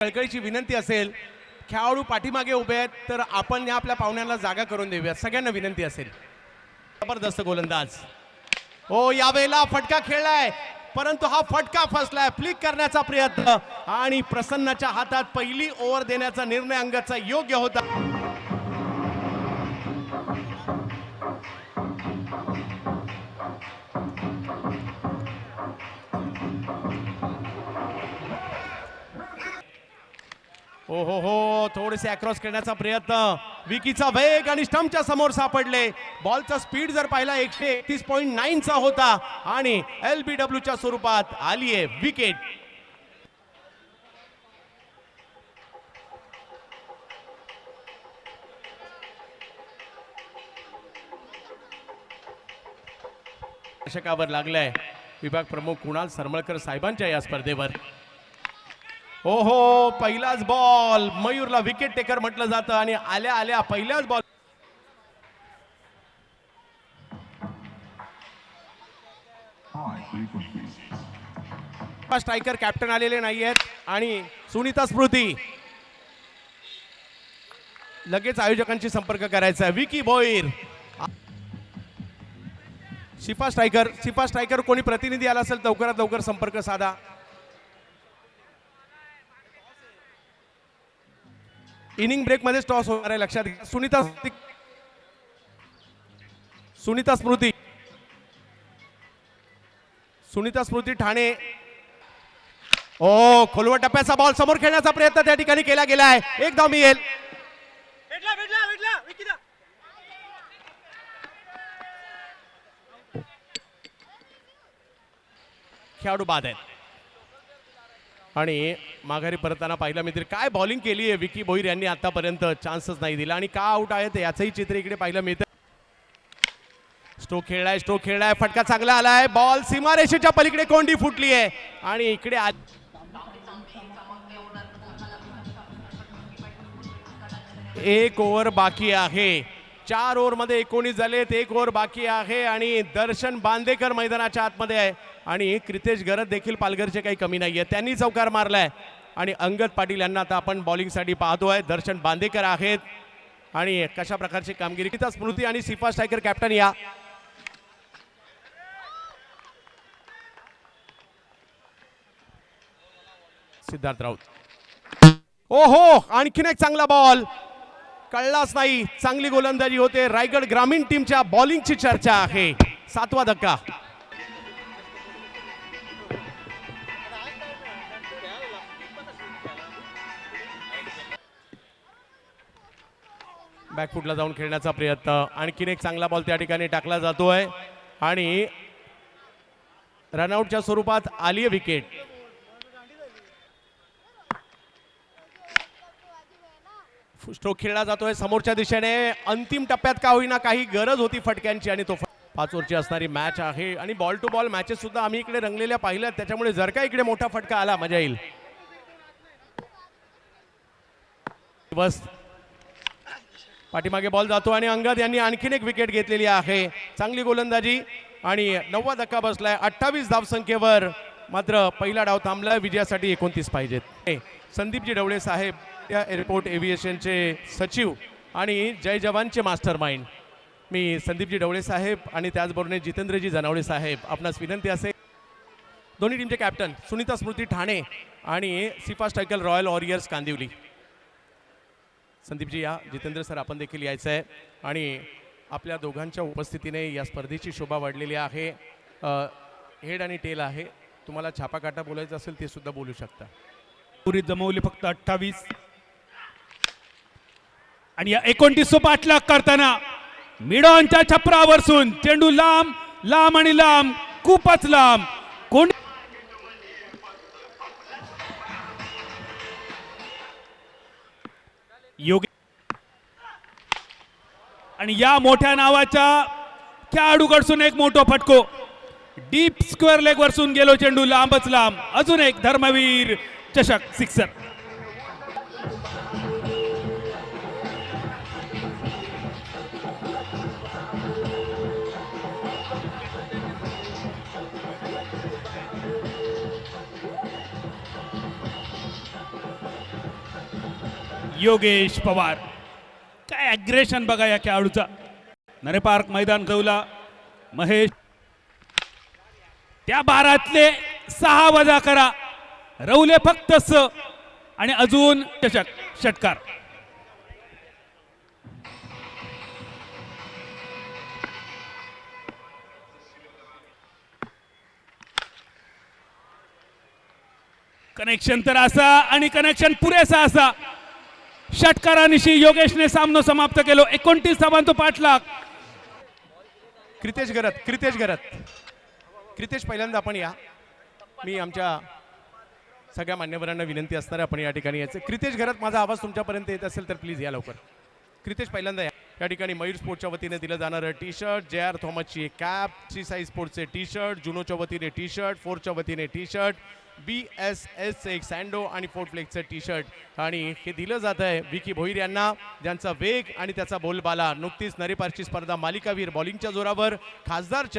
कळकळीची विनंती असेल, खेळाडू पाठीमागे उभे आहेत तर आपण या आपल्या पाहुण्यांना जागा करून देऊया. सगळ्यांना विनंती असेल. जबरदस्त गोलंदाज. हो, यावेळेला फटका खेळलाय परंतु हा फटका फसलाय. फ्लिक करण्याचा प्रयत्न आणि प्रसन्नाच्या हातात पहिली ओव्हर देण्याचा निर्णय अंगदचा योग्य होता. हो हो हो, थोडेसे अक्रॉस करण्याचा प्रयत्न. विकीचा वेग आणि स्टंपच्या समोर सापडले. बॉलचा स्पीड जर पाहिला 131.9 चा होता आणि LBW च्या स्वरूपात आली आहे विकेट. दर्शकावर लागलाय विभाग प्रमुख कुणाल सरमळकर साहेबांच्या या स्पर्धेवर. हो हो, पहिलाच बॉल. मयूरला विकेट टेकर म्हटलं जातं आणि आल्या आल्या पहिल्याच बॉल. स्ट्रायकर कॅप्टन आलेले नाहीयेत आणि सुनीता स्मृती लगेच आयोजकांशी संपर्क करायचा आहे. विकी भोईर, शिफा स्ट्रायकर कोणी प्रतिनिधी आला असेल लवकरात लवकर संपर्क साधा. इनिंग ब्रेक मध्ये टॉस होणार आहे, लक्षात घ्या. सुनीता स्मृती ठाणे. ओ, खोलवर टप्प्याचा बॉल समोर खेळण्याचा प्रयत्न त्या ठिकाणी केला गेलाय. एक धाव मिळेल. खेळाडू बाद आहेत आणि माघारी परतताना पाहिलं मित्र काय बॉलिंग केली आहे विकी भोईर यांनी. आतापर्यंत चान्सच नाही दिला आणि का आउट आहेत याचंही चित्र इकडे पाहिलं मिळतं. स्ट्रोक खेळलाय. फटका चांगला आलाय. बॉल सीमारेषेच्या पलीकडे कोंडी फुटली आहे आणि इकडे एक ओव्हर बाकी आहे. 4 ओव्हर मध्ये 19 झालेत. 1 ओव्हर बाकी आहे आणि दर्शन बांदेकर मैदानाच्या आतमध्ये आहे आणि क्रितेश गरज देखील पालघरचे काही कमी नाहीये. त्यांनी चौकार मारलाय आणि अंगद पाटील यांना आता आपण बॉलिंगसाठी पाहतोय. दर्शन बांदेकर आहेत आणि कशा प्रकारची कामगिरी. स्मृती आणि शिफा स्ट्रायकर कॅप्टन या. सिद्धार्थ राऊत. ओहो, आणखीन एक चांगला बॉल. कळलाच नाही. चांगली गोलंदाजी होते. रायगड ग्रामीण टीमच्या बॉलिंगची चर्चा आहे. 7वा धक्का. बॅकफुटला जाऊन खेळण्याचा प्रयत्न. आणखीन एक चांगला बॉल त्या ठिकाणी टाकला जातोय आणि रनआउटच्या स्वरूपात आली आहे विकेट. स्ट्रोक खेळला जातोय समोरच्या दिशेने. अंतिम टप्प्यात का होईना काही गरज होती फटक्यांची आणि तो 5 ओव्हरची असणारी मॅच आहे आणि बॉल टू बॉल मॅचेस सुद्धा आम्ही इकडे रंगलेल्या पाहिल्यात. त्याच्यामुळे जर का इकडे मोठा फटका आला मजा येईल. बस पाठीमागे बॉल जातो आणि अंगद यांनी आणखीन एक विकेट घेतलेली आहे. चांगली गोलंदाजी आणि 9वा धक्का बसलाय. 28 धावसंख्येवर. मात्र पहिला डाव थांबलाय. विजयासाठी 29 पाहिजेत. संदीपजी ढवळे साहेब या एअरपोर्ट एव्हिएशनचे सचिव आणि जय जवानचे मास्टर माइंड. मी संदीपजी ढवळे साहेब आणि त्याचबरोबर जितेंद्रजी जनावळे साहेब आपणास विनंती असेल. दोन्ही टीमचे कॅप्टन सुनीता स्मृती ठाणे आणि शिफा striker royal warriors Kandivali. Sandeepji या. जितेंद्र सर आपण देखील यायचं आहे आणि आपल्या दोघांच्या उपस्थितीने या स्पर्धेची शोभा वाढलेली आहे. हेड आणि टेल आहे. तुम्हाला छापा काटा बोलायचं असेल ते सुद्धा बोलू शकता. पुरी जमवली फक्त 28 आणि या 29 पाठलाग करताना मिडॉनच्या छपरावरसून चेंडू लांब लांब आणि लांब, खूपच लांब. कोण योगी आणि या मोठ्या नावाच्या खेळाडूकडसून एक मोठा फटको. डीप स्क्वेअर लेग वरसून गेलो चेंडू लांबच लांब. अजून एक धर्मवीर चषक सिक्सर. योगेश पवार. काय अग्रेशन बघा या खेळाडूचा. नरे पार्क मैदान गौला महेश. त्या 12तले 6 वजा करा. रवले फक्त 6 आणि अजून चषक षटकार. कनेक्शन तर असा आणि कनेक्शन पुरेसा असा. षटकारानिशी योगेशने सामना समाप्त केलो. 29 धावांचो पाठलाग. क्रितेश पहिल्यांदा आपण या. मी आमच्या सगळ्या मान्यवरांना विनंती असणार आहे आपण या ठिकाणी यायचं. क्रितेश घरात माझा आवाज तुमच्यापर्यंत येत असेल तर प्लीज या लवकर. क्रितेश पहिल्यांदा या ठिकाणी मयूर स्पोर्ट्सच्या वतीने दिलं जाणारं टी शर्ट, JR थॉमसची कॅप, ची साई स्पोर्ट्सचे टी शर्ट, जुनोच्या वतीने टी शर्ट, फोर्सच्या वतीने टी शर्ट, BSS एक सँडो आणि फोर्ट फ्लेक्सचं टी शर्ट आणि हे दिलं जात आहे विकी भोईर यांना, ज्यांचा वेग आणि त्याचा बोलबाला. नुकतीच नरेपारची स्पर्धा मालिकावीर बॉलिंगच्या जोरावर खासदार